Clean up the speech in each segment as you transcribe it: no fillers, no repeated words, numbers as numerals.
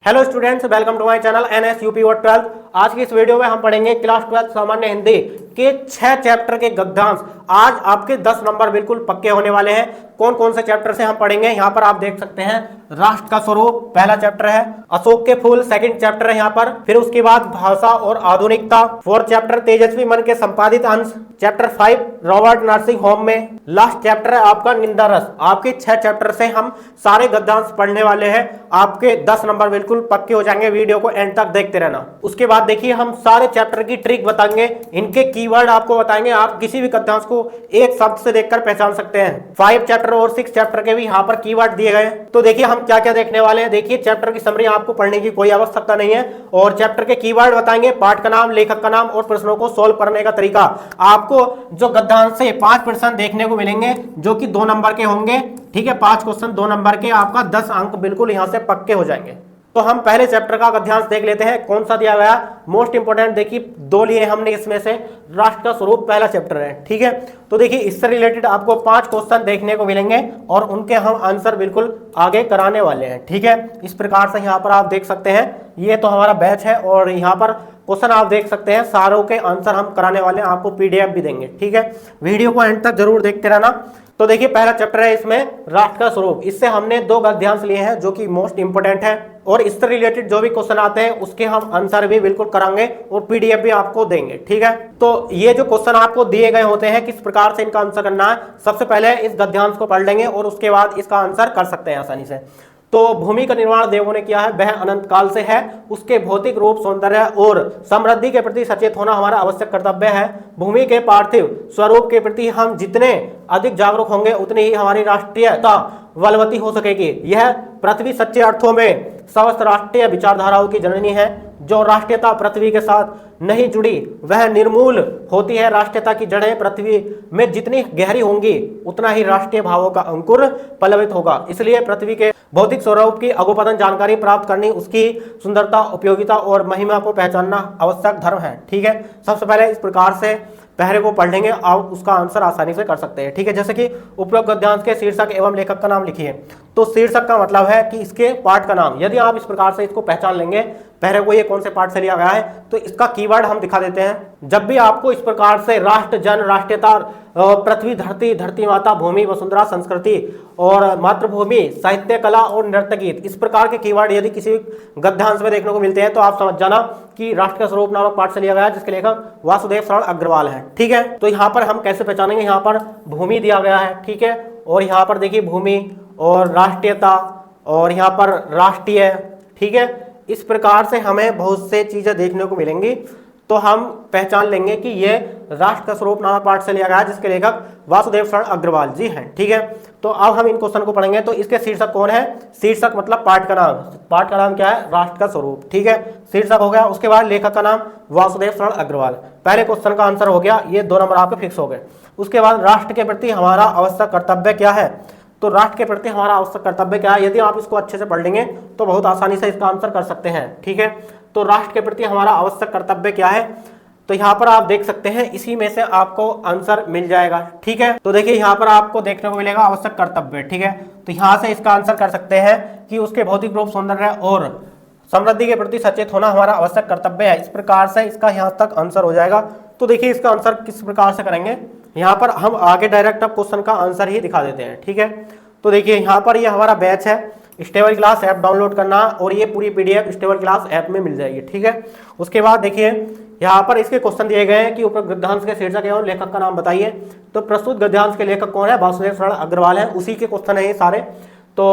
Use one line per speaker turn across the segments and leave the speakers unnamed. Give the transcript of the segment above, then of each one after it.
Hello students, welcome to my channel NS UP और 12। आज की इस वीडियो में हम पढ़ेंगे क्लास 12 सामान्य हिंदी के 6 चैप्टर के गद्यांश। आज आपके 10 नंबर बिल्कुल पक्के होने वाले हैं। कौन कौन से चैप्टर से हम पढ़ेंगे यहाँ पर आप देख सकते हैं। राष्ट्र का स्वरूप पहला चैप्टर है, अशोक के फूल सेकंड चैप्टर है यहाँ पर, फिर उसके बाद भाषा और आधुनिकता फोर्थ चैप्टर, तेजस्वी मन के संपादित अंश चैप्टर 5, रॉबर्ट नर्सिंग होम में लास्ट चैप्टर है आपका निंदा रस। आपके 6 चैप्टर से हम सारे गद्यांश पढ़ने वाले हैं। आपके 10 नंबर बिल्कुल पक्के हो जाएंगे। वीडियो को एंड तक देखते रहना। उसके बाद देखिए हम सारे चैप्टर की ट्रिक बताएंगे, इनके कीवर्ड आपको बताएंगे। आप किसी भी गद्यांश को एक शब्द से देखकर पहचान सकते हैं। 5 चैप्टर और 6 चैप्टर के भी यहाँ पर कीवर्ड दिए गए। तो देखिए हम क्या क्या देखने वाले हैं। देखिए चैप्टर की समरी आपको पढ़ने की कोई आवश्यकता नहीं है और चैप्टर के कीवर्ड बताएंगे, पाठ का नाम, लेखक का नाम और प्रश्नों को सोल्व करने का तरीका। आपको जो गद्यांश से 5 प्रश्न देखने को मिलेंगे जो कि 2 नंबर के होंगे। ठीक है, 5 क्वेश्चन 2 नंबर के, आपका 10 अंक बिल्कुल यहां से पक्के हो जाएंगे। तो हम पहले चैप्टर का गद्यांश देख लेते हैं कौन सा दिया गया। मोस्ट इंपोर्टेंट देखिए 2 लिए हमने इसमें से। राष्ट्र का स्वरूप पहला चैप्टर है। ठीक है, तो देखिए इससे रिलेटेड आपको 5 क्वेश्चन देखने को मिलेंगे और उनके हम आंसर बिल्कुल आगे कराने वाले हैं। ठीक है, इस प्रकार से यहाँ पर आप देख सकते हैं। ये तो हमारा बैच है और यहाँ पर क्वेश्चन आप देख सकते हैं। सारों के आंसर हम कराने वाले हैं, आपको पीडीएफ भी देंगे। ठीक है, वीडियो को एंड तक जरूर देखते रहना। तो देखिए पहला चैप्टर है इसमें राष्ट्र का स्वरूप। इससे हमने 2 गद्यांश लिए हैं जो कि मोस्ट इंपोर्टेंट है और इससे रिलेटेड जो भी क्वेश्चन आते हैं उसके हम आंसर भी बिल्कुल कराएंगे और पीडीएफ भी आपको देंगे। ठीक है, तो ये जो क्वेश्चन आपको दिए गए होते हैं किस प्रकार से इनका आंसर करना है, सबसे पहले इस गद्यांश को पढ़ लेंगे और उसके बाद इसका आंसर कर सकते हैं आसानी से। तो भूमि का निर्माण देवों ने किया है, वह अनंत काल से है। उसके भौतिक रूप, सौंदर्य और समृद्धि के प्रति सचेत होना हमारा आवश्यक कर्तव्य है। भूमि के पार्थिव स्वरूप के प्रति हम जितने अधिक जागरूक होंगे उतनी ही हमारी राष्ट्रीयता बलवती हो सकेगी। यह पृथ्वी सच्चे अर्थों में समस्त राष्ट्रीय विचारधाराओं की जननी है। जो राष्ट्रीयता पृथ्वी के साथ नहीं जुड़ी वह निर्मूल होती है। राष्ट्रीयता की जड़ें पृथ्वी में जितनी गहरी होंगी उतना ही राष्ट्रीय भावों का अंकुर पल्लवित होगा। इसलिए पृथ्वी के भौतिक स्वरूप की अगोपतन जानकारी प्राप्त करनी, उसकी सुंदरता, उपयोगिता और महिमा को पहचानना आवश्यक धर्म है। ठीक है, सबसे पहले इस प्रकार से पहले को पढ़ लेंगे, आप उसका आंसर आसानी से कर सकते हैं। ठीक है, जैसे कि उपरोक्त गद्यांश के शीर्षक एवं लेखक का नाम लिखिए। तो शीर्षक का मतलब है कि इसके पाठ का नाम। यदि आप इस प्रकार से इसको पहचान लेंगे पहले को ये कौन से पाठ से लिया गया है, तो इसका कीवर्ड हम दिखा देते हैं। जब भी आपको इस प्रकार से राष्ट्र, जन, राष्ट्रीयता, पृथ्वी, धरती, धरती माता, भूमि, वसुंधरा, संस्कृति और मातृभूमि, साहित्य, कला और नृत्य गीत, इस प्रकार के कीवर्ड यदि किसी गद्यांश में देखने को मिलते हैं तो आप समझ जाना कि राष्ट्र का स्वरूप नामक पाठ से लिया गया है, जिसके लेखक वासुदेव शरण अग्रवाल है। ठीक है, तो यहाँ पर हम कैसे पहचानेंगे, यहाँ पर भूमि दिया गया है। ठीक है, और यहाँ पर देखिए भूमि और राष्ट्रीयता और यहाँ पर राष्ट्रीय। ठीक है, इस प्रकार से हमें बहुत से चीजें देखने को मिलेंगी तो हम पहचान लेंगे कि ये राष्ट्र का स्वरूप नामक पाठ से लिया गया है, जिसके लेखक वासुदेव शरण अग्रवाल जी हैं। ठीक है, तो अब हम इन क्वेश्चन को पढ़ेंगे। तो इसके शीर्षक कौन है, शीर्षक मतलब पाठ का नाम। पाठ का नाम क्या है, राष्ट्र का स्वरूप। ठीक है, शीर्षक हो गया। उसके बाद लेखक का नाम वासुदेव शरण अग्रवाल। पहले क्वेश्चन का आंसर हो गया, ये 2 नंबर आपके फिक्स हो गए। उसके बाद राष्ट्र के प्रति हमारा आवश्यक कर्तव्य क्या है। तो राष्ट्र के प्रति हमारा आवश्यक कर्तव्य क्या है, यदि आप इसको अच्छे से पढ़ लेंगे तो बहुत आसानी से इसका आंसर कर सकते हैं। ठीक है, तो राष्ट्र के प्रति हमारा आवश्यक कर्तव्य क्या है, तो यहाँ पर आप देख सकते हैं इसी में से आपको आंसर मिल जाएगा। ठीक है, तो देखिए यहाँ पर आपको देखने को मिलेगा आवश्यक कर्तव्य। ठीक है, तो यहाँ से इसका आंसर कर सकते हैं कि उसके भौतिक रूप, सौंदर्य और समृद्धि के प्रति सचेत होना हमारा आवश्यक कर्तव्य है। इस प्रकार से इसका यहाँ तक आंसर हो जाएगा। तो देखिए इसका आंसर किस प्रकार से करेंगे, यहाँ पर हम आगे डायरेक्ट अब क्वेश्चन का आंसर ही दिखा देते हैं। ठीक है, तो देखिए यहाँ पर ये हमारा बैच है। स्टेबल क्लास ऐप डाउनलोड करना और ये पूरी पीडीएफ स्टेबल क्लास ऐप में मिल जाएगी। ठीक है, उसके बाद देखिए यहाँ पर इसके क्वेश्चन दिए गए हैं कि उपरोक्त गद्यांश के शीर्षक एवं लेखक का नाम बताइए। तो प्रस्तुत गद्यांश के लेखक कौन है, वासुदेव शरण अग्रवाल है। उसी के क्वेश्चन है ये सारे। तो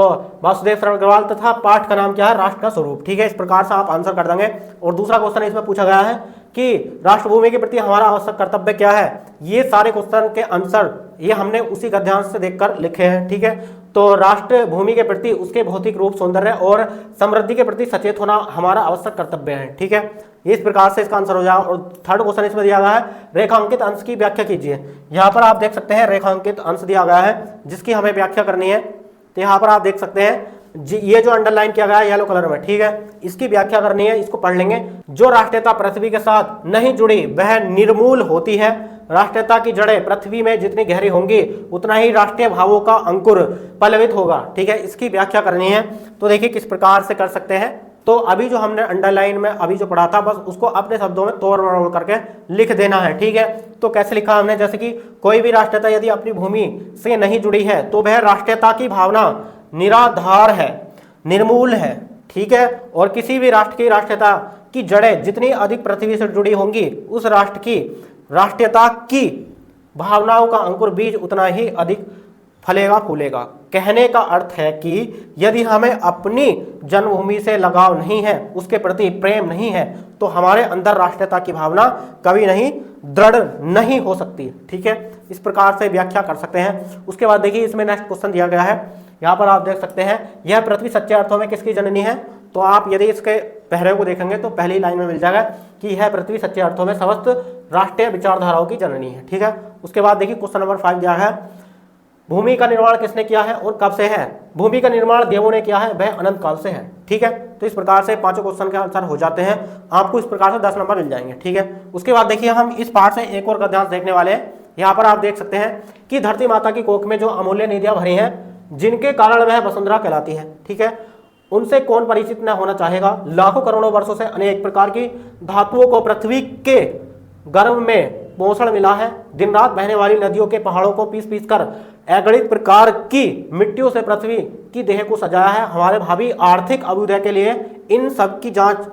वासुदेव शरण अग्रवाल तथा पाठ का नाम क्या है, राष्ट्र का स्वरूप। ठीक है, इस प्रकार से आप आंसर कर देंगे। और दूसरा क्वेश्चन इसमें पूछा गया है कि राष्ट्रभूमि के प्रति हमारा आवश्यक कर्तव्य क्या है। ये सारे क्वेश्चन के आंसर ये हमने उसी गद्यांश से देखकर लिखे हैं। ठीक है, तो राष्ट्र भूमि के प्रति उसके भौतिक रूप, सौंदर्य और समृद्धि के प्रति सचेत होना हमारा आवश्यक कर्तव्य है। ठीक है, इस प्रकार से इसका आंसर हो जाएगा। और थर्ड क्वेश्चन इसमें दिया गया है, रेखांकित अंश की व्याख्या कीजिए। यहाँ पर आप देख सकते हैं रेखांकित अंश दिया गया है जिसकी हमें व्याख्या करनी है। तो यहाँ पर आप देख सकते हैं ये जो अंडरलाइन किया गया है येलो कलर में। ठीक है, इसकी व्याख्या करनी है, इसको पढ़ लेंगे। जो राष्ट्रीयता पृथ्वी के साथ नहीं जुड़ी वह निर्मूल होती है। राष्ट्रीयता की जड़ें पृथ्वी में जितनी गहरी होंगी उतना ही राष्ट्रीय भावों का अंकुर पल्लवित होगा। ठीक है, इसकी व्याख्या करनी है। तो देखिए किस प्रकार से कर सकते हैं। तो अभी जो हमने अंडरलाइन में अभी जो पढ़ा था बस उसको अपने शब्दों में तोड़ मरोड़ करके लिख देना है, ठीक है। तो कैसे लिखा हमने, जैसे कि कोई भी राष्ट्रीयता यदि अपनी भूमि से नहीं जुड़ी है तो वह राष्ट्रीयता की भावना निराधार है, निर्मूल है, ठीक है। और किसी भी राष्ट्र की राष्ट्रीयता की जड़ें जितनी अधिक पृथ्वी से जुड़ी होंगी उस राष्ट्र की राष्ट्रीयता की भावनाओं का अंकुर बीज उतना ही अधिक फलेगा फूलेगा। कहने का अर्थ है कि यदि हमें अपनी जन्मभूमि से लगाव नहीं है, उसके प्रति प्रेम नहीं है, तो हमारे अंदर राष्ट्रीयता की भावना कभी नहीं दृढ़ नहीं हो सकती, ठीक है। इस प्रकार से व्याख्या कर सकते हैं। उसके बाद देखिए इसमें नेक्स्ट क्वेश्चन दिया गया है, यहाँ पर आप देख सकते हैं, यह पृथ्वी सच्चे अर्थों में किसकी जननी है। तो आप यदि इसके पहरे को देखेंगे तो पहली लाइन में मिल जाएगा कि यह पृथ्वी सच्चे अर्थों में समस्त राष्ट्रीय विचारधाराओं की जननी है, ठीक है। उसके बाद देखिए क्वेश्चन नंबर 5 दिया है, भूमि का निर्माण किसने किया है और कब से है। भूमि का निर्माण देवों ने किया है, वह अनंत काल से है, ठीक है। तो इस प्रकार से पांचों क्वेश्चन के आंसर हो जाते हैं, आपको इस प्रकार से 10 नंबर मिल जाएंगे, ठीक है। उसके बाद देखिए हम इस पार्ट से एक और गद्यांश देखने वाले हैं। यहाँ पर आप देख सकते हैं कि धरती माता की कोख में जो अमूल्य निधियां भरी हैं जिनके कारण वह वसुंधरा कहलाती है, ठीक है, उनसे कौन परिचित न होना चाहेगा। लाखों करोड़ों वर्षों से अनेक प्रकार की धातुओं को पृथ्वी के गर्भ में पोषण मिला है। दिन रात बहने वाली नदियों के पहाड़ों को पीस पीस कर अगणित प्रकार की मिट्टियों से पृथ्वी की देह को सजाया है। हमारे भावी आर्थिक अभ्युदय के लिए इन सब की जांच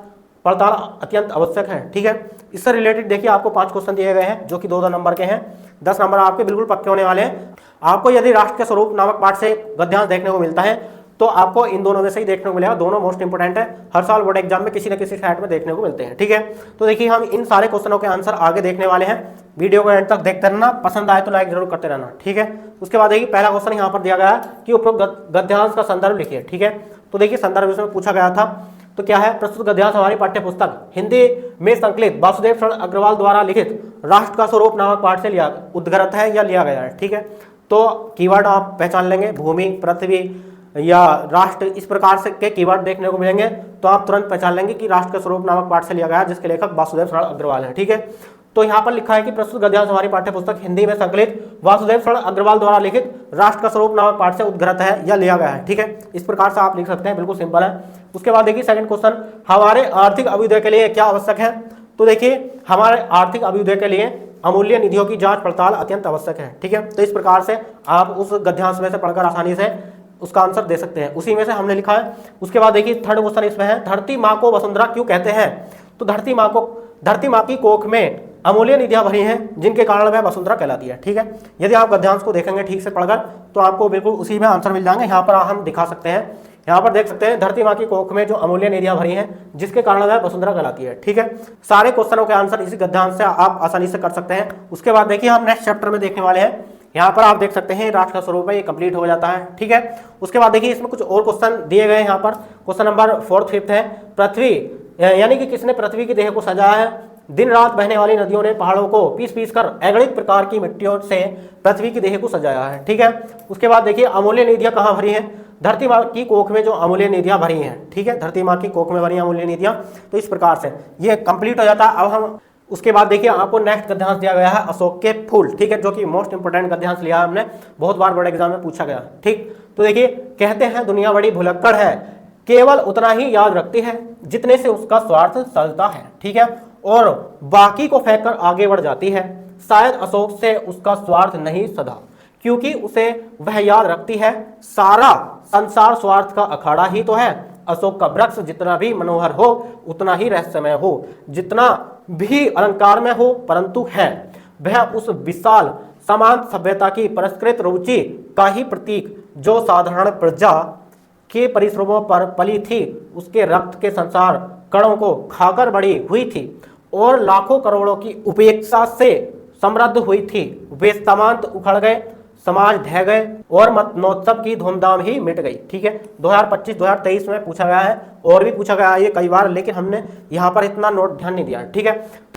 पड़ताल अत्यंत आवश्यक है, ठीक है। इससे रिलेटेड देखिए आपको 5 क्वेश्चन दिए गए हैं जो कि 2-2 नंबर के हैं। 10 नंबर आपके बिल्कुल पक्के होने वाले हैं। आपको यदि राष्ट्र के स्वरूप नामक पाठ से गद्यांश देखने को मिलता है तो आपको इन दोनों में से ही देखने को मिलेगा। दोनों मोस्ट इंपोर्टेंट है, हर साल बोर्ड एग्जाम में किसी न किसी साइड में देखने को मिलते हैं, ठीक है। तो देखिए हम इन सारे क्वेश्चनों के आंसर आगे देखने वाले हैं। वीडियो को एंड तक देखते रहना, पसंद आए तो लाइक जरूर करते रहना, ठीक है। उसके बाद देखिए पहला क्वेश्चन यहाँ पर दिया गया है कि उपरोक्त गद्यांश का संदर्भ लिखिए, ठीक है। तो देखिए संदर्भ इसमें पूछा गया था, तो क्या है, प्रस्तुत गद्यांश हमारी पाठ्य पुस्तक हिंदी में संकलित वासुदेव शरण अग्रवाल द्वारा लिखित राष्ट्र का स्वरूप नामक पाठ से लिया उद्गृत है या लिया गया है, ठीक है। तो कीवर्ड आप पहचान लेंगे, भूमि, पृथ्वी या राष्ट्र, इस प्रकार से के कीवर्ड देखने को मिलेंगे तो आप तुरंत पहचान लेंगे कि राष्ट्र का स्वरूप नामक पाठ से लिया गया है जिसके लेखक वासुदेव शरण अग्रवाल है, ठीक है। तो यहाँ पर लिखा है कि प्रस्तुत गद्यांश हमारी पाठ्य पुस्तक हिंदी में संकलित वासुदेव शरण अग्रवाल द्वारा लिखित राष्ट्र का स्वरूप नामक पाठ से उद्गृत है या लिया गया है, ठीक है। इस प्रकार से आप लिख सकते हैं, बिल्कुल सिंपल है। उसके बाद देखिए सेकंड क्वेश्चन, हमारे आर्थिक अभ्युदय के लिए क्या आवश्यक है। तो देखिए हमारे आर्थिक अभ्युदय के लिए अमूल्य निधियों की जांच पड़ताल अत्यंत आवश्यक है, ठीक है। तो इस प्रकार से आप उस गद्यांश में से पढ़कर आसानी से उसका आंसर दे सकते हैं, उसी में से हमने लिखा है। उसके बाद देखिए थर्ड क्वेश्चन इसमें है, धरती माँ को वसुंधरा क्यों कहते हैं। तो धरती माँ की कोख में अमूल्य निधियां भरी हैं जिनके कारण वह वसुंधरा कहलाती है, ठीक है। यदि आप गद्यांश को देखेंगे ठीक से पढ़कर तो आपको बिल्कुल उसी में आंसर मिल जाएंगे। यहाँ पर हम दिखा सकते हैं, यहाँ पर देख सकते हैं, धरती माँ की कोख में जो अमूल्य निधियां भरी हैं जिसके कारण वह वसुंधरा कहलाती है, ठीक है। सारे क्वेश्चनों के आंसर इसी गद्यांश से आप आसानी से कर सकते हैं। उसके बाद देखिए हम नेक्स्ट चैप्टर में देखने वाले हैं। यहाँ पर आप देख सकते हैं राष्ट्र का स्वरूप है, ये कंप्लीट हो जाता है, ठीक है। उसके बाद देखिए इसमें कुछ और क्वेश्चन दिए गए हैं। यहाँ पर क्वेश्चन नंबर 4, 5 है, पृथ्वी यानी कि किसने पृथ्वी की देह को सजाया है। दिन रात बहने वाली नदियों ने पहाड़ों को पीस पीस कर अगणित प्रकार की मिट्टियों से पृथ्वी की देह को सजाया है, ठीक है। उसके बाद देखिए अमूल्य निधियां कहाँ भरी हैं, धरती माँ की कोख में जो अमूल्य निधियां भरी हैं, ठीक है, धरती माँ की कोख में भरी अमूल्य निधियां। तो इस प्रकार से ये कंप्लीट हो जाता है। अब हम उसके बाद देखिए आपको नेक्स्ट गद्यांश दिया गया है अशोक के फूल, ठीक है, जो कि मोस्ट इंपोर्टेंट गद्यांश लिया है हमने, बहुत बार बोर्ड एग्जाम में पूछा गया, ठीक। तो देखिए कहते हैं दुनिया बड़ी भुलक्कड़ है, केवल उतना ही याद रखती है जितने से उसका स्वार्थ सजता है, ठीक है, और बाकी को फेंक कर आगे बढ़ जाती है। शायद अशोक से उसका स्वार्थ नहीं सधा, क्योंकि उसे वह याद रखती है सारा संसार स्वार्थ का अखाड़ा ही तो है। अशोक का वृक्ष जितना भी मनोहर हो उतना ही रहस्यमय हो, जितना भी अलंकार में हो, परंतु है वह उस विशाल समान सभ्यता की परिष्कृत रुचि का ही प्रतीक जो साधारण प्रजा के परिश्रमों पर पली थी, उसके रक्त के संसार कणों को खाकर बड़ी हुई थी और लाखों करोड़ों की उपेक्षा से समृद्ध हुई थी। वे समांत उखड़ गए, समाज ढह गए और मतनोत्सव की धूमधाम ही मिट गई, ठीक है। 2025-2023 में पूछा गया है और भी पूछा गया है ये कई बार, लेकिन हमने यहाँ पर इतना नोट ध्यान नहीं दिया, ठीक है।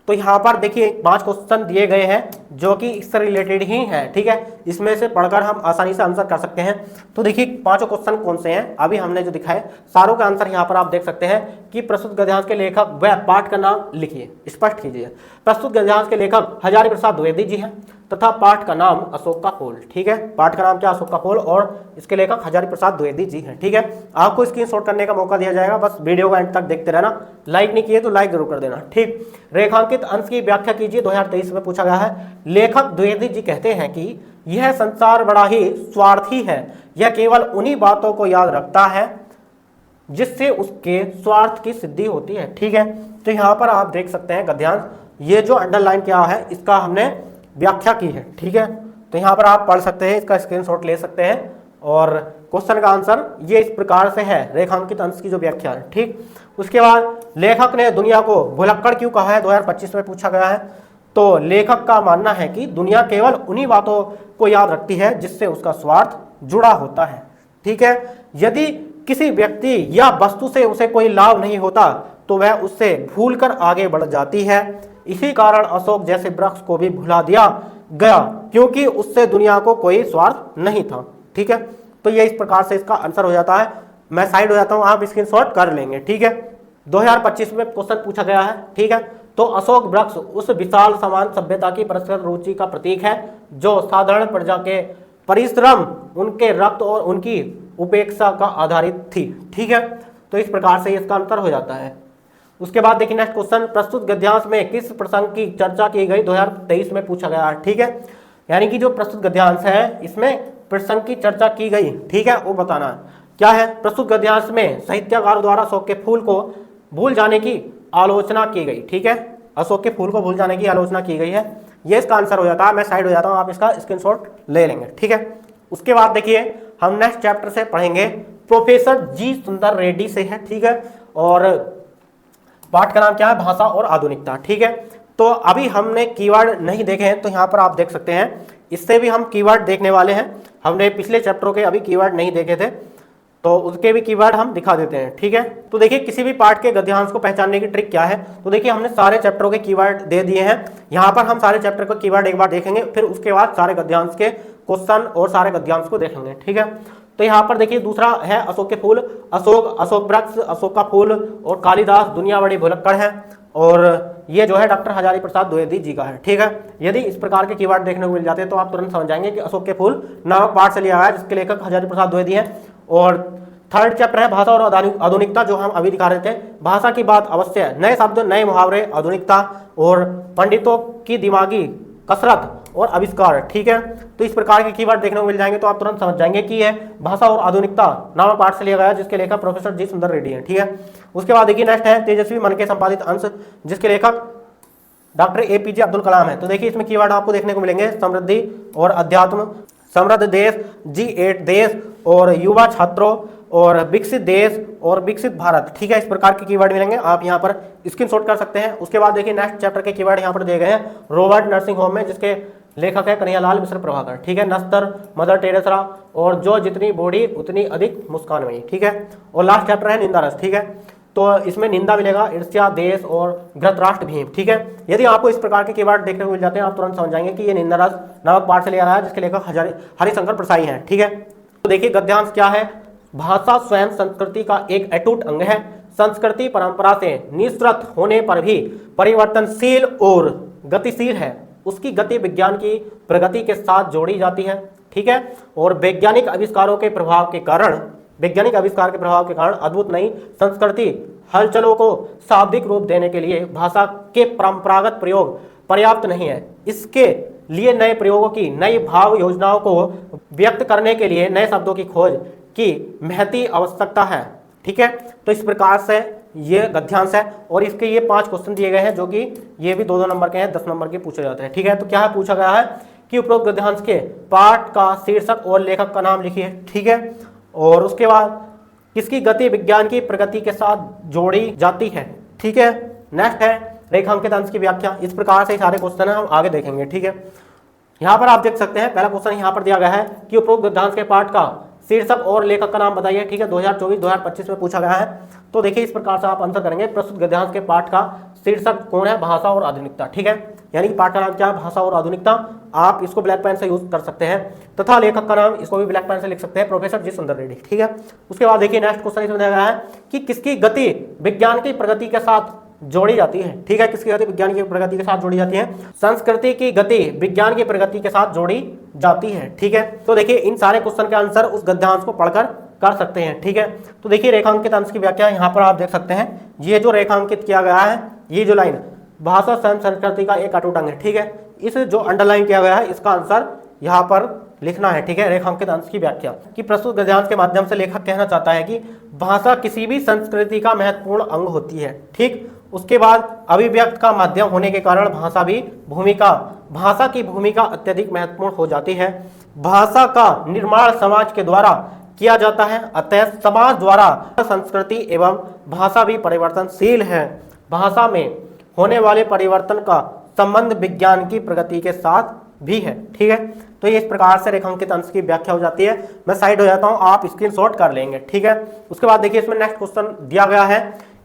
तो यहाँ पर देखिए 5 क्वेश्चन दिए गए हैं जो कि इससे रिलेटेड ही हैं, ठीक है। इसमें से पढ़कर हम आसानी से आंसर कर सकते हैं। तो देखिए 5 क्वेश्चन कौन से हैं, अभी हमने जो दिखाए सारों का आंसर यहाँ पर आप देख सकते हैं कि प्रस्तुत गद्यांश के लेखक व पाठ का नाम लिखिए, स्पष्ट कीजिए। प्रस्तुत गद्यांश के लेखक हजारी प्रसाद द्विवेदी जी हैं तथा पाठ का नाम अशोक का फूल, ठीक है। पाठ का नाम क्या, अशोक का फूल, और इसके लेखक हजारी प्रसाद द्विवेदी जी हैं, ठीक है। आपको स्क्रीनशॉट करने का मौका दिया जाएगा, बस वीडियो का एंड तक देखते रहना। लाइक नहीं किए तो लाइक जरूर कर देना, ठीक। रेखांकित अंश की व्याख्या कीजिए, 2023 में पूछा गया है। लेखक द्विवेदी जी कहते हैं कि यह संसार बड़ा ही स्वार्थी है, यह केवल उन्हीं बातों को याद रखता है जिससे उसके स्वार्थ की सिद्धि होती है, ठीक है। तो यहाँ पर आप देख सकते हैं गद्यांश, ये जो अंडरलाइन किया है इसका हमने व्याख्या की है, ठीक है। तो यहाँ पर आप पढ़ सकते हैं, इसका स्क्रीनशॉट ले सकते हैं, और क्वेश्चन का आंसर ये इस प्रकार से है, रेखांकित अंश की जो व्याख्या है, ठीक। उसके बाद लेखक ने दुनिया को भुलक्कड़ क्यों कहा है, 2025 में पूछा गया है। तो लेखक का मानना है कि दुनिया केवल उन्हीं बातों को याद रखती है जिससे उसका स्वार्थ जुड़ा होता है, ठीक है। यदि किसी व्यक्ति या वस्तु से उसे कोई लाभ नहीं होता तो वह उससे भूलकर आगे बढ़ जाती है। इसी कारण अशोक जैसे वृक्ष को भी भुला दिया गया क्योंकि उससे दुनिया को कोई स्वार्थ नहीं था, ठीक है। तो ये इस प्रकार से इसका आंसर हो जाता है। मैं साइड हो जाता हूं, आप स्क्रीनशॉट कर लेंगे, ठीक है। 2025 में क्वेश्चन पूछा गया है, ठीक है। तो अशोक वृक्ष उस विशाल समान सभ्यता की परस्पर रुचि का प्रतीक है जो साधारण प्रजा के परिश्रम, उनके रक्त और उनकी उपेक्षा का आधारित थी, ठीक है। तो इस प्रकार से इसका आंसर हो जाता है। उसके बाद देखिए नेक्स्ट क्वेश्चन, प्रस्तुत गद्यांश में किस प्रसंग की चर्चा की गई, 2023 में पूछा गया है, ठीक है। यानी कि जो प्रस्तुत गद्यांश है इसमें प्रसंग की चर्चा की गई, ठीक है, वो बताना क्या है। प्रस्तुत गद्यांश में साहित्यकार द्वारा अशोक के फूल को भूल जाने की आलोचना की गई, ठीक है। अशोक के फूल को भूल जाने की आलोचना की गई है, ये इसका आंसर हो जाता है। मैं साइड हो जाता हूँ, आप इसका स्क्रीनशॉट ले लेंगे, ठीक है। उसके बाद देखिए हम नेक्स्ट चैप्टर से पढ़ेंगे, प्रोफेसर जी सुंदर रेड्डी से है, ठीक है। और पाठ का नाम क्या है, भाषा और आधुनिकता, ठीक है। तो अभी हमने कीवर्ड नहीं देखे हैं, तो यहाँ पर आप देख सकते हैं, इससे भी हम कीवर्ड देखने वाले हैं। हमने पिछले चैप्टरों के अभी कीवर्ड नहीं देखे थे, तो उसके भी कीवर्ड हम दिखा देते हैं, ठीक है। तो देखिए किसी भी पार्ट के गद्यांश को पहचानने की ट्रिक क्या है, तो देखिए हमने सारे चैप्टरों के कीवर्ड दे दिए हैं। यहाँ पर हम सारे चैप्टर के कीवर्ड एक बार देखेंगे, फिर उसके बाद सारे गद्यांश के क्वेश्चन और सारे गद्यांश को देखेंगे, ठीक है। तो यहाँ पर देखिए दूसरा है अशोक के फूल, अशोक वृक्ष, अशोक का फूल और कालिदास दुनिया बड़ी भुलक्कड़ है, और ये जो है डॉक्टर हजारी प्रसाद द्विवेदी जी का है, ठीक है। यदि इस प्रकार के कीवर्ड देखने को मिल जाते हैं तो आप तुरंत समझ जाएंगे कि अशोक के फूल नामक पाठ से लिया गया है, जिसके लेखक हजारी प्रसाद द्विवेदी हैं। और थर्ड चैप्टर है भाषा और आधुनिकता, जो हम अभी दिखा रहे थे। भाषा की बात अवश्य है, नए शब्द, नए मुहावरे, आधुनिकता और पंडितों की दिमागी कसरत और आविष्कार, ठीक है। तो इस प्रकार के कीवर्ड देखने को मिल जाएंगे तो आप तुरंत समझ जाएंगे कि यह भाषा और आधुनिकता नामक पाठ से लिया गया है, जिसके लेखक प्रोफेसर जी सुंदर रेड्डी हैं, ठीक है। उसके बाद देखिए नेक्स्ट है तेजस्वी मन के संपादित अंश, जिसके लेखक डॉक्टर APJ अब्दुल कलाम है। तो देखिए इसमें कीवर्ड आपको देखने को मिलेंगे, समृद्धि और अध्यात्म, समृद्ध देश, G8 देश और युवा छात्रों और विकसित देश और विकसित भारत, ठीक है। इस प्रकार के कीवर्ड मिलेंगे, आप यहाँ पर स्क्रीनशॉट कर सकते हैं। उसके बाद देखिए नेक्स्ट चैप्टर के कीवर्ड यहाँ पर दिए गए हैं, रॉबर्ट नर्सिंग होम में, जिसके लेखक है कन्हैयालाल मिश्र प्रभाकर, ठीक है। नस्तर, मदर टेरेसा और जो जितनी बूढ़ी उतनी अधिक मुस्कान में, ठीक है। और लास्ट चैप्टर है निंदा रस, ठीक है। तो इसमें निंदा मिलेगा, ईर्ष्या, देश और धृतराष्ट्र भीम, ठीक है। यदि आपको इस प्रकार के कीवर्ड देखने को मिल जाते हैं आप तुरंत समझ जाएंगे कि ये निंदा रस नामक पाठ से लिया गया है, जिसके लेखक हरिशंकर प्रसाई हैं, ठीक है। तो देखिए गद्यांश क्या है, भाषा स्वयं संस्कृति का एक अटूट अंग है। संस्कृति परंपरा से निःसृत होने पर भी परिवर्तनशील और गतिशील है। उसकी गति विज्ञान की प्रगति के साथ जोड़ी जाती है, ठीक है। और वैज्ञानिक आविष्कार के प्रभाव के कारण अद्भुत नई संस्कृति हलचलों को शाब्दिक रूप देने के लिए भाषा के परंपरागत प्रयोग पर्याप्त नहीं है। इसके लिए नए प्रयोगों की, नई भाव योजनाओं को व्यक्त करने के लिए नए शब्दों की खोज की महती आवश्यकता है, ठीक है। तो इस प्रकार से ये गद्यांश है, और इसके ये 5 क्वेश्चन दिए गए हैं, जो कि ये भी 2-2 नंबर के हैं, 10 नंबर के पूछे जाते हैं, ठीक है। तो क्या है, पूछा गया है कि उपरोक्त गद्यांश के पाठ का शीर्षक और लेखक का नाम लिखिए, ठीक है। और उसके बाद किसकी गति विज्ञान की प्रगति के साथ जोड़ी जाती है, ठीक है। नेक्स्ट है रेखांकित अंश की व्याख्या। इस प्रकार से सारे क्वेश्चन हम आगे देखेंगे, ठीक है। यहाँ पर आप देख सकते हैं पहला क्वेश्चन यहाँ पर दिया गया है कि उपरोक्त गद्यांश के पाठ का शीर्षक और लेखक का नाम बताइए, ठीक है। 2024-2025 में पूछा गया है। तो देखिए इस प्रकार से आप आंसर करेंगे, प्रस्तुत गद्यांश के पाठ का शीर्षक कौन है, भाषा और आधुनिकता। ठीक है, यानी कि पाठ का नाम क्या है, भाषा और आधुनिकता। आप इसको ब्लैक पेन से यूज कर सकते हैं तथा लेखक का नाम इसको भी ब्लैक पेन से लिख सकते हैं, प्रोफेसर जी सुंदर रेड्डी। ठीक है, उसके बाद देखिए नेक्स्ट क्वेश्चन इसमें दिया गया है कि किसकी गति विज्ञान की प्रगति के साथ जोड़ी जाती है। ठीक है, किसकी गति विज्ञान की प्रगति के साथ जोड़ी जाती है, संस्कृति की गति विज्ञान की प्रगति के साथ जोड़ी जाती है। ठीक है, तो देखिए इन सारे क्वेश्चन के आंसर उस गद्यांश को पढ़कर कर सकते हैं। ठीक है, तो देखिए रेखांकित अंश की व्याख्या यहाँ पर आप देख सकते हैं, ये जो रेखांकित किया गया है, ये जो लाइन भाषा स्वयं संस्कृति का एक अटूट अंग है। ठीक है, इस जो अंडरलाइन किया गया है इसका आंसर यहाँ पर लिखना है। ठीक है, रेखांकित अंश की व्याख्या कि प्रस्तुत गद्यांश के माध्यम से लेखक कहना चाहता है कि भाषा किसी भी संस्कृति का महत्वपूर्ण अंग होती है। ठीक, उसके बाद अभिव्यक्त का माध्यम होने के कारण भाषा की भूमिका अत्यधिक महत्वपूर्ण हो जाती है। भाषा का निर्माण समाज के द्वारा किया जाता है, अतः समाज द्वारा संस्कृति एवं भाषा भी परिवर्तनशील है। भाषा में होने वाले परिवर्तन का संबंध विज्ञान की प्रगति के साथ भी है। ठीक है, तो ये इस प्रकार से रेखांकित अंश की व्याख्या हो जाती है। मैं साइड हो जाता हूं, आप स्क्रीनशॉट कर लेंगे। ठीक है, उसके बाद देखिए इसमें नेक्स्ट क्वेश्चन दिया गया है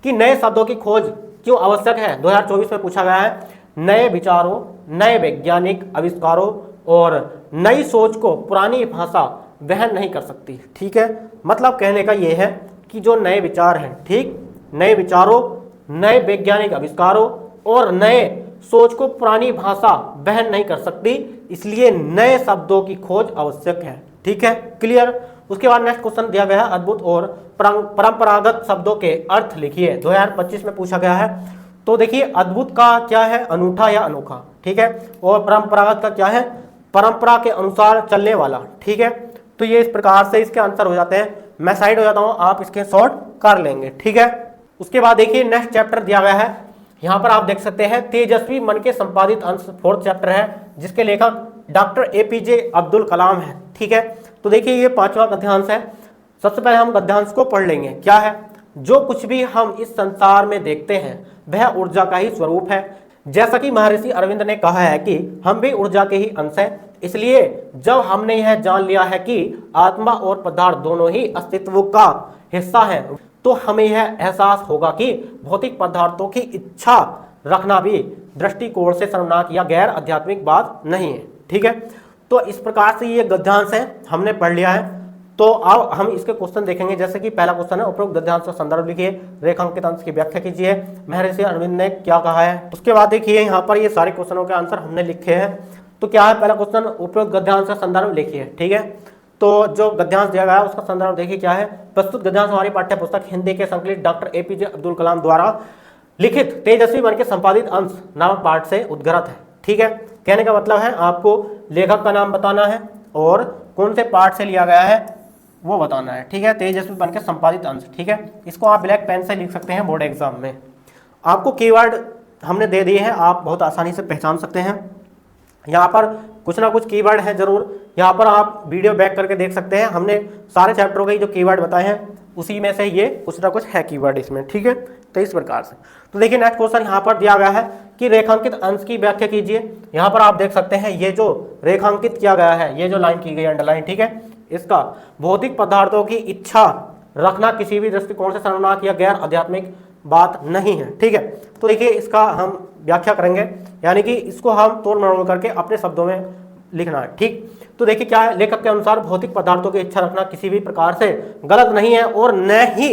कि नए शब्दों की खोज क्यों आवश्यक है। 2024 में पूछा गया है, नए विचारों, नए वैज्ञानिक आविष्कारों और नई सोच को पुरानी भाषा वहन नहीं कर सकती। ठीक है, मतलब कहने का ये है कि जो नए विचार हैं, ठीक, नए विचारों, नए वैज्ञानिक आविष्कारों और नए सोच को पुरानी भाषा वहन नहीं कर सकती, इसलिए नए शब्दों की खोज आवश्यक है। ठीक है, क्लियर। उसके बाद नेक्स्ट क्वेश्चन दिया गया है, अद्भुत और परंपरागत शब्दों के अर्थ लिखिए। 2025 में पूछा गया है। तो देखिए अद्भुत का क्या है, अनूठा या अनोखा। ठीक है, और परंपरागत का क्या है, परंपरा के अनुसार चलने वाला। ठीक है, तो ये इस प्रकार से इसके आंसर हो जाते हैं। मैं साइड हो जाता हूं, आप इसके शॉर्ट कर लेंगे। ठीक है, उसके बाद देखिए नेक्स्ट चैप्टर दिया गया है, यहाँ पर आप देख सकते हैं तेजस्वी मन के संपादित अंश 4th चैप्टर है, जिसके लेखक डॉक्टर APJ अब्दुल कलाम है। ठीक है, तो देखिए ये 5वां गद्यांश है। सबसे पहले हम गद्यांश को पढ़ लेंगे। क्या है, जो कुछ भी हम इस संसार में देखते हैं वह ऊर्जा का ही स्वरूप है। जैसा कि महर्षि अरविंद ने कहा है कि हम भी ऊर्जा के ही अंश हैं, इसलिए जब हमने यह जान लिया है कि आत्मा और पदार्थ दोनों ही अस्तित्व का हिस्सा है, तो हमें यह एहसास होगा कि भौतिक पदार्थों की इच्छा रखना भी दृष्टिकोण से शर्मनाक या गैर आध्यात्मिक बात नहीं है। ठीक है, तो इस प्रकार से ये गद्यांश है, हमने पढ़ लिया है। तो अब हम इसके क्वेश्चन देखेंगे। जैसे कि पहला क्वेश्चन है, उपरोक्त गद्यांश का संदर्भ लिखिए, रेखांकित अंश की व्याख्या कीजिए, महर्षि अरविंद ने क्या कहा है। उसके बाद देखिए यहाँ पर ये सारे क्वेश्चनों के आंसर हमने लिखे हैं। तो क्या है, पहला क्वेश्चन, उपरोक्त गद्यांश का संदर्भ लिखिए। ठीक है, तो जो गद्यांश दिया गया है उसका संदर्भ देखिए क्या है। प्रस्तुत गद्यांश हमारी पाठ्य पुस्तक हिंदी के संकलित डॉक्टर APJ अब्दुल कलाम द्वारा लिखित तेजस्वी मन के संपादित अंश नामक पाठ से उद्गृत है। ठीक है, कहने का मतलब है आपको लेखक का नाम बताना है और कौन से पाठ से लिया गया है वो बताना है। ठीक है, तेजस्वी मन के संपादित अंश। ठीक है, इसको आप ब्लैक पेन से लिख सकते हैं बोर्ड एग्जाम में। आपको कीवर्ड हमने दे दिए हैं, आप बहुत आसानी से पहचान सकते हैं। यहाँ पर कुछ ना कुछ कीवर्ड है जरूर, यहाँ पर आप वीडियो बैक करके देख सकते हैं। हमने सारे चैप्टरों के जो कीवर्ड बताए हैं उसी में से ये कुछ ना कुछ है कीवर्ड इसमें। ठीक है, तो इस प्रकार से। तो देखिए नेक्स्ट क्वेश्चन यहाँ पर दिया गया है कि रेखांकित अंश की व्याख्या कीजिए। यहाँ पर आप देख सकते हैं ये जो रेखांकित किया गया है, ये जो लाइन की गई अंडरलाइन, ठीक है, इसका भौतिक पदार्थों की इच्छा रखना किसी भी दृष्टिकोण से शर्मनाक या गैर आध्यात्मिक बात नहीं है। ठीक है, तो देखिए इसका हम व्याख्या करेंगे, यानी कि इसको हम तोड़ मरोड़ करके अपने शब्दों में लिखना है। ठीक, तो देखिए क्या है, लेखक के अनुसार भौतिक पदार्थों की इच्छा रखना किसी भी प्रकार से गलत नहीं है और न ही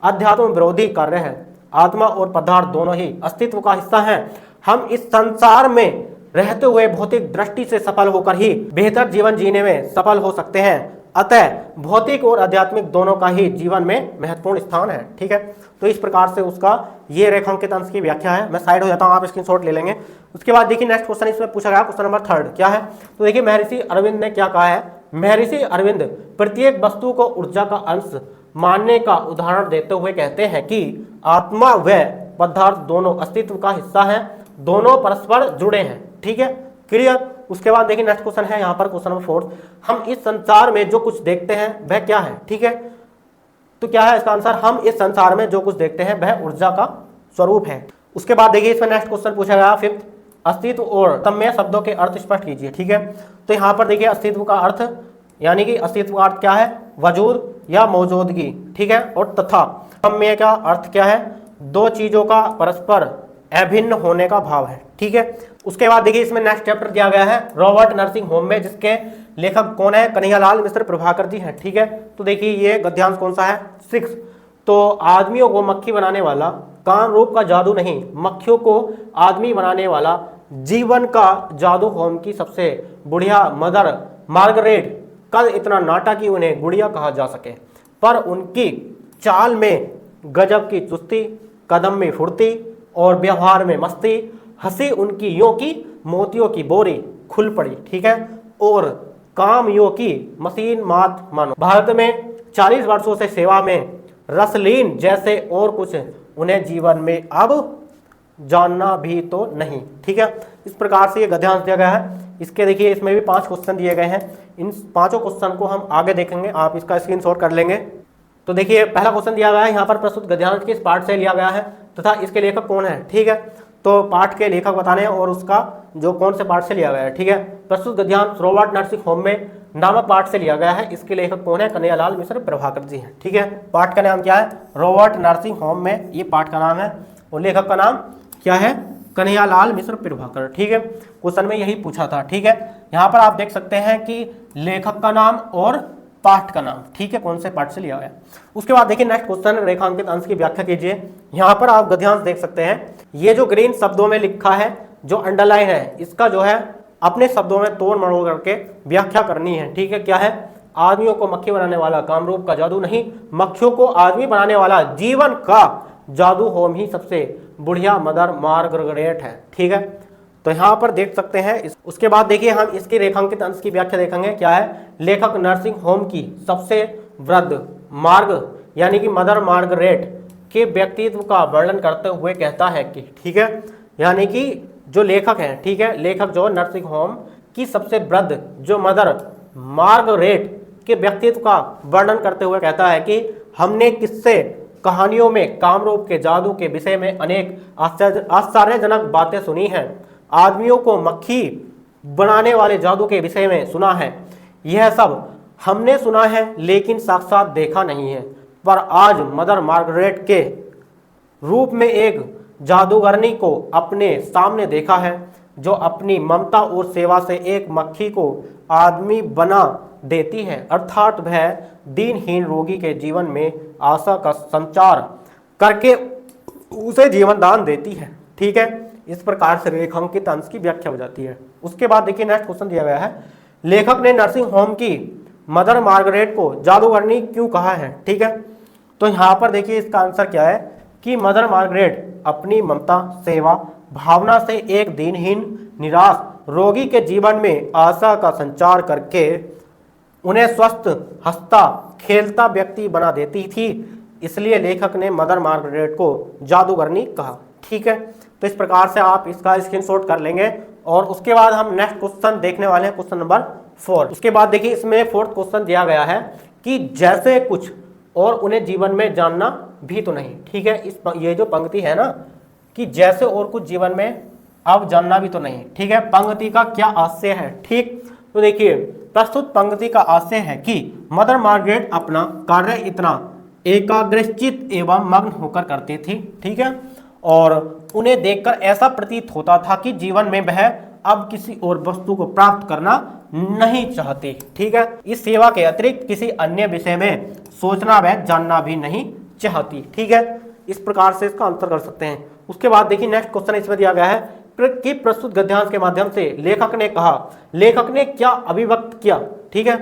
अध्यात्म विरोधी कार्य है। आत्मा और पदार्थ दोनों ही अस्तित्व का हिस्सा हैं। हम इस संसार में रहते हुए भौतिक दृष्टि से सफल होकर ही बेहतर जीवन जीने में सफल हो सकते हैं। अतः भौतिक और आध्यात्मिक दोनों का ही जीवन में महत्वपूर्ण स्थान है। ठीक है, तो इस प्रकार से उसका ये रेखांकित अंश की व्याख्या है। मैं साइड हो जाता हूँ, आप स्क्रीनशॉट ले लेंगे। उसके बाद देखिए नेक्स्ट क्वेश्चन इसमें पूछा गया, क्वेश्चन नंबर 3 क्या है। तो देखिए महर्षि अरविंद ने क्या कहा है। महर्षि अरविंद प्रत्येक वस्तु को ऊर्जा का अंश मानने का उदाहरण देते हुए कहते हैं कि आत्मा व पदार्थ दोनों अस्तित्व का हिस्सा है, दोनों परस्पर जुड़े हैं। ठीक है, क्लियर। उसके बाद देखिए नेक्स्ट क्वेश्चन है यहाँ पर क्वेश्चन नंबर 4, हम इस संसार में जो कुछ देखते हैं वह क्या है। ठीक है, तो क्या है इसका आंसर, हम इस संसार में जो कुछ देखते हैं वह ऊर्जा का स्वरूप है। उसके बाद देखिए इसमें नेक्स्ट क्वेश्चन पूछा गया 5th, अस्तित्व और तन्मय शब्दों के अर्थ स्पष्ट कीजिए। ठीक है, तो यहाँ पर देखिए अस्तित्व का अर्थ, यानी कि अस्तित्व का अर्थ क्या है, वजूद या मौजूदगी। ठीक है, और तथा तन्मय का अर्थ क्या है, दो चीजों का परस्पर अभिन्न होने का भाव है। ठीक है, उसके बाद देखिए इसमें नेक्स्ट चैप्टर दिया गया है रॉबर्ट नर्सिंग होम में, जिसके लेखक कौन है, कन्हैयालाल मिश्र प्रभाकर जी हैं। ठीक है, तो देखिए ये गद्यांश कौन सा है, 6। तो आदमियों को मक्खी बनाने वाला काम रूप का जादू नहीं, मक्खियों को आदमी बनाने वाला जीवन का जादू होम की सबसे बुढ़िया मदर मार्गरेट, कद इतना नाटा कि उन्हें गुड़िया कहा जा सके, पर उनकी चाल में गजब की चुस्ती, कदम में फुर्ती और व्यवहार में मस्ती, हंसी उनकी यों की मोतियों की बोरी खुल पड़ी। ठीक है, और काम यों की मशीन मात मानो। भारत में 40 वर्षों से सेवा में रसलीन जैसे और कुछ उन्हें जीवन में अब जानना भी तो नहीं। ठीक है, इस प्रकार से ये गद्यांश दिया गया है। इसके देखिए इसमें भी 5 क्वेश्चन दिए गए हैं, इन 5 क्वेश्चन को हम आगे देखेंगे, आप इसका स्क्रीनशॉट कर लेंगे। तो देखिए पहला क्वेश्चन दिया गया है यहाँ पर, प्रस्तुत गद्यांश किस पाठ से लिया गया है तथा इसके लेखक कौन है। ठीक है, तो पाठ के लेखक बताने हैं और उसका जो कौन से पाठ से लिया गया है। ठीक है, प्रस्तुत गद्यांश रॉबर्ट नर्सिंग होम में नामक पाठ से लिया गया है, इसके लेखक कौन है, कन्हैयालाल मिश्र प्रभाकर जी हैं। ठीक है, पाठ का नाम क्या है, रॉबर्ट नर्सिंग होम में, ये पाठ का नाम है, और लेखक का नाम क्या है, कन्हैयालाल मिश्र प्रभाकर। ठीक है, क्वेश्चन में यही पूछा था। ठीक है, यहाँ पर आप देख सकते हैं कि लेखक का नाम और पाठ का नाम, ठीक है, कौन से पाठ से लिया गया। उसके बाद देखिए नेक्स्ट क्वेश्चन, रेखांकित अंश की व्याख्या कीजिए। यहाँ पर आप गद्यांश देख सकते हैं, ये जो ग्रीन शब्दों में लिखा है, जो अंडरलाइन है, इसका जो है अपने शब्दों में तोड़ मरोड़ करके व्याख्या करनी है। ठीक है, क्या है, आदमियों को मक्खी बनाने वाला कामरूप का जादू नहीं, मक्खियों को आदमी बनाने वाला जीवन का जादू होम ही सबसे बुढ़िया मदर मार्गरेट है। ठीक है, तो यहाँ पर देख सकते हैं। उसके बाद देखिए हम इसके रेखांकित अंश की व्याख्या देखेंगे, क्या है, लेखक नर्सिंग होम की सबसे वृद्ध मार्ग यानी कि मदर मार्गरेट के व्यक्तित्व का वर्णन करते हुए कहता है कि, ठीक है, यानी कि जो लेखक है, ठीक है, लेखक जो नर्सिंग होम की सबसे वृद्ध जो मदर मार्गरेट के व्यक्तित्व का वर्णन करते हुए कहता है कि हमने किस्से कहानियों में कामरूप के जादू के विषय में अनेक आश्चर्यजनक बातें सुनी हैं, आदमियों को मक्खी बनाने वाले जादू के विषय में सुना है। यह सब हमने सुना है लेकिन साक्षात देखा नहीं है, पर आज मदर मार्गरेट के रूप में एक जादूगरनी को अपने सामने देखा है, जो अपनी ममता और सेवा से एक मक्खी को आदमी बना देती है, अर्थात वह दीनहीन रोगी के जीवन में आशा का संचार करके उसे जीवन दान देती है। ठीक है, इस प्रकार से रेखांकित अंश की व्याख्या हो जाती है। उसके बाद देखिए नेक्स्ट क्वेश्चन दिया गया है, लेखक ने नर्सिंग होम की मदर मार्गरेट को जादूगरनी क्यों कहा है। ठीक है, तो यहाँ पर देखिए इसका आंसर क्या है कि मदर मार्गरेट अपनी ममता सेवा भावना से एक दीनहीन निराश रोगी के जीवन में आशा का संचार करके उन्हें स्वस्थ हंसता खेलता व्यक्ति बना देती थी, इसलिए लेखक ने मदर मार्गरेट को जादूगरनी कहा। ठीक है, तो इस प्रकार से आप इसका स्क्रीनशॉट कर लेंगे। और उसके बाद हम नेक्स्ट क्वेश्चन देखने वाले हैं, क्वेश्चन नंबर 4। उसके बाद देखिए इसमें 4th क्वेश्चन दिया गया है कि जैसे कुछ और उन्हें जीवन में जानना भी तो नहीं। ठीक है, ये जो पंक्ति है ना कि जैसे और कुछ जीवन में अब जानना भी तो नहीं। ठीक है, पंक्ति का क्या आशय है। ठीक, तो देखिए प्रस्तुत पंक्ति का आशय है कि मदर मार्गरेट अपना कार्य इतना एकाग्रचित एवं मग्न होकर करती थी। ठीक है, और उन्हें देखकर ऐसा प्रतीत होता था कि जीवन में वह अब किसी और वस्तु को प्राप्त करना नहीं चाहती। ठीक है, इस सेवा के अतिरिक्त किसी अन्य विषय में सोचना व जानना भी नहीं चाहती। ठीक है, इस प्रकार से इसका आंसर कर सकते हैं। उसके बाद देखिए नेक्स्ट क्वेश्चन इसमें दिया गया है कि प्रस्तुत गद्यांश के माध्यम से लेखक ने कहा, लेखक ने क्या अभिव्यक्त किया। ठीक है,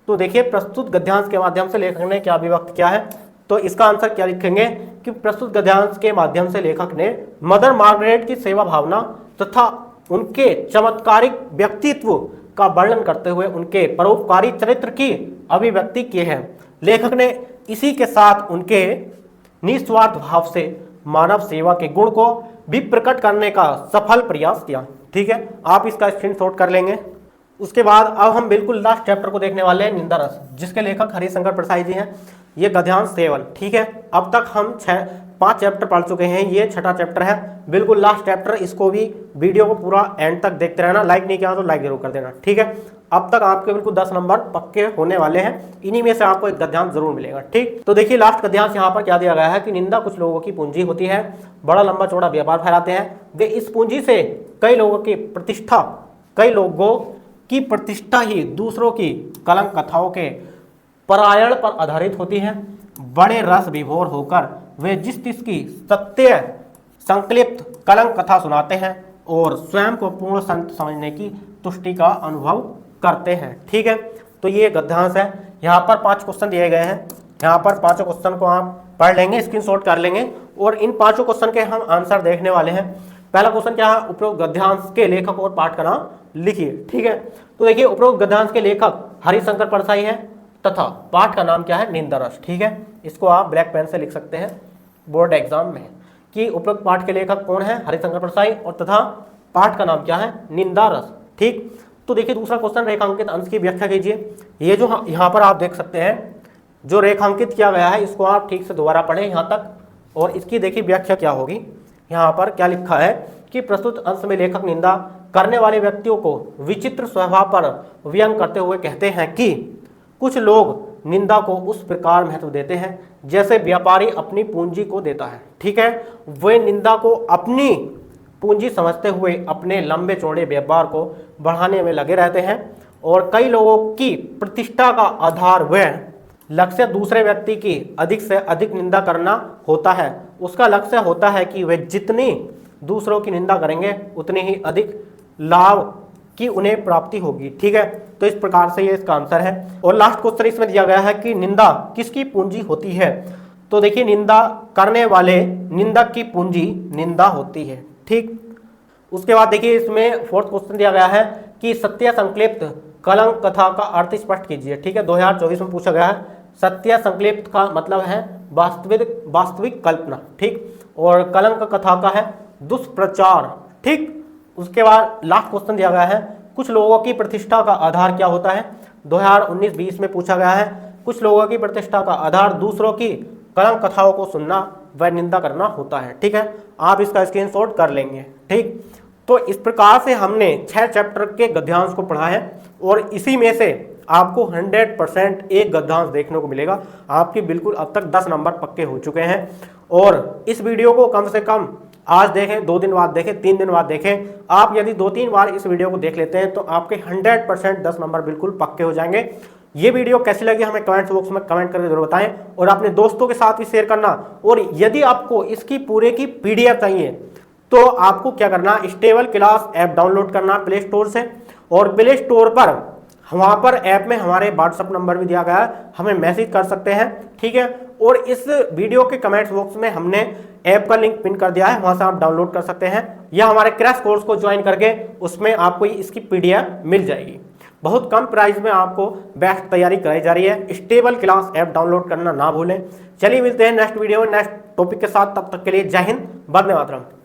तो देखिए प्रस्तुत गद्यांश के माध्यम से लेखक ने क्या अभिव्यक्त किया है, तो इसका आंसर क्या लिखेंगे कि प्रस्तुत गद्यांश के माध्यम से लेखक ने मदर मार्गरेट की सेवा भावना तथा उनके चमत्कारिक व्यक्तित्व का वर्णन करते हुए उनके परोपकारी चरित्र की अभिव्यक्ति की है। लेखक ने इसी के साथ उनके निस्वार्थ भाव से मानव सेवा के गुण को भी प्रकट करने का सफल प्रयास किया। ठीक है, आप इसका स्क्रीनशॉट कर लेंगे। उसके बाद अब हम बिल्कुल लास्ट चैप्टर को देखने वाले हैं, निंदा रस, जिसके लेखक हरिशंकर प्रसाद जी हैं। ये गद्यांश 7। ठीक है, अब तक हम 5 चैप्टर पढ़ चुके हैं, ये छठा चैप्टर है, बिल्कुल लास्ट चैप्टर। इसको भी वीडियो को पूरा एंड तक देखते रहना, लाइक नहीं किया तो लाइक जरूर कर देना, ठीक है। अब तक आपके बिल्कुल 10 नंबर पक्के होने वाले हैं, इन्हीं में से आपको एक गद्यांश जरूर मिलेगा, ठीक। तो देखिए लास्ट गद्यांश यहाँ पर क्या दिया गया है कि निंदा कुछ लोगों की पूंजी होती है, बड़ा लंबा चौड़ा व्यापार फैलाते हैं, वे इस पूंजी से कई लोगों की प्रतिष्ठा ही दूसरों की कलंक कथाओं के परायण पर आधारित होती है। बड़े रस विभोर होकर वे जिस तिसकी सत्य संकलिप्त कलंक कथा सुनाते हैं और स्वयं को पूर्ण संत समझने की तुष्टि का अनुभव करते हैं, ठीक है। तो ये गद्यांश है। यहाँ पर 5 क्वेश्चन दिए गए हैं, यहाँ पर 5 क्वेश्चन को आप पढ़ लेंगे, स्क्रीनशॉट कर लेंगे और इन 5 क्वेश्चन के हम आंसर देखने वाले हैं। पहला क्वेश्चन क्या है, उपरोक्त गद्यांश के लेखक और पाठ का नाम लिखिए, ठीक है। तो देखिए उपरोक्त गद्यांश के लेखक हरिशंकर परसाई है तथा पाठ का नाम क्या है, निंदारस, ठीक है। इसको आप ब्लैक पेन से लिख सकते हैं बोर्ड एग्जाम में कि उपरोक्त पाठ के लेखक कौन है, हरिशंकर परसाई, और तथा पाठ का नाम क्या है, निंदारस, ठीक। तो देखिए दूसरा क्वेश्चन, रेखांकित अंश की व्याख्या कीजिए। ये जो यहाँ पर आप देख सकते हैं जो रेखांकित किया गया है, इसको आप ठीक से दोबारा पढ़ें यहाँ तक, और इसकी देखिए व्याख्या क्या होगी। यहाँ पर क्या लिखा है कि प्रस्तुत अंश में लेखक निंदा करने वाले व्यक्तियों को विचित्र स्वभाव पर व्यंग करते हुए कहते हैं कि कुछ लोग निंदा को उस प्रकार महत्व देते हैं जैसे व्यापारी अपनी पूंजी को देता है, ठीक है। वे निंदा को अपनी पूंजी समझते हुए अपने लंबे चौड़े व्यापार को बढ़ाने में लगे रहते हैं और कई लोगों की प्रतिष्ठा का आधार व लक्ष्य दूसरे व्यक्ति की अधिक से अधिक निंदा करना होता है। उसका लक्ष्य होता है कि वे जितनी दूसरों की निंदा करेंगे उतनी ही अधिक लाभ की उन्हें प्राप्ति होगी, ठीक है। तो इस प्रकार से ये इसका आंसर है। और लास्ट क्वेश्चन इसमें दिया गया है कि निंदा किसकी पूंजी होती है। तो देखिए निंदा करने वाले निंदक की पूंजी निंदा होती है, ठीक। उसके बाद देखिए इसमें 4th क्वेश्चन दिया गया है कि सत्य संकलिप्त कलंक कथा का अर्थ स्पष्ट कीजिए, ठीक है। 2024 में पूछा गया है। सत्य संकलिप्त का मतलब है वास्तविक कल्पना, ठीक, और कलंक कथा का है दुष्प्रचार, ठीक। उसके बाद लास्ट क्वेश्चन दिया गया है कुछ लोगों की प्रतिष्ठा का आधार क्या होता है। 2019-20 में पूछा गया है कुछ लोगों की प्रतिष्ठा का आधार दूसरों की कलंक कथाओं को सुनना व निंदा करना होता है, ठीक है। आप इसका स्क्रीनशॉट कर लेंगे, ठीक। तो इस प्रकार से हमने 6 चैप्टर के गद्यांश को पढ़ा है और इसी में से आपको 100% एक गद्यांश देखने को मिलेगा। आपकी बिल्कुल अब तक 10 नंबर पक्के हो चुके हैं। और इस वीडियो को कम से कम आज देखें, 2 दिन बाद देखें, 3 दिन बाद देखें। आप यदि 2-3 बार इस वीडियो को देख लेते हैं तो आपके 100% 10 नंबर बिल्कुल पक्के हो जाएंगे। ये वीडियो कैसी लगी हमें कमेंट बॉक्स में कमेंट करके जरूर बताएं और अपने दोस्तों के साथ भी शेयर करना। और यदि आपको इसकी पूरे की PDF चाहिए तो आपको क्या करना, स्टेबल क्लास ऐप डाउनलोड करना प्ले स्टोर से, और प्ले स्टोर पर वहाँ पर ऐप में हमारे व्हाट्सअप नंबर भी दिया गया है, हमें मैसेज कर सकते हैं, ठीक है। और इस वीडियो के कमेंट्स बॉक्स में हमने ऐप का लिंक पिन कर दिया है, वहाँ से आप डाउनलोड कर सकते हैं या हमारे क्रैश कोर्स को ज्वाइन करके उसमें आपको इसकी PDF मिल जाएगी। बहुत कम प्राइस में आपको बेस्ट तैयारी कराई जा रही है। स्टेबल क्लास ऐप डाउनलोड करना ना भूलें। चलिए मिलते हैं नेक्स्ट वीडियो में नेक्स्ट टॉपिक के साथ, तब तक के लिए जय हिंद, वंदे मातरम।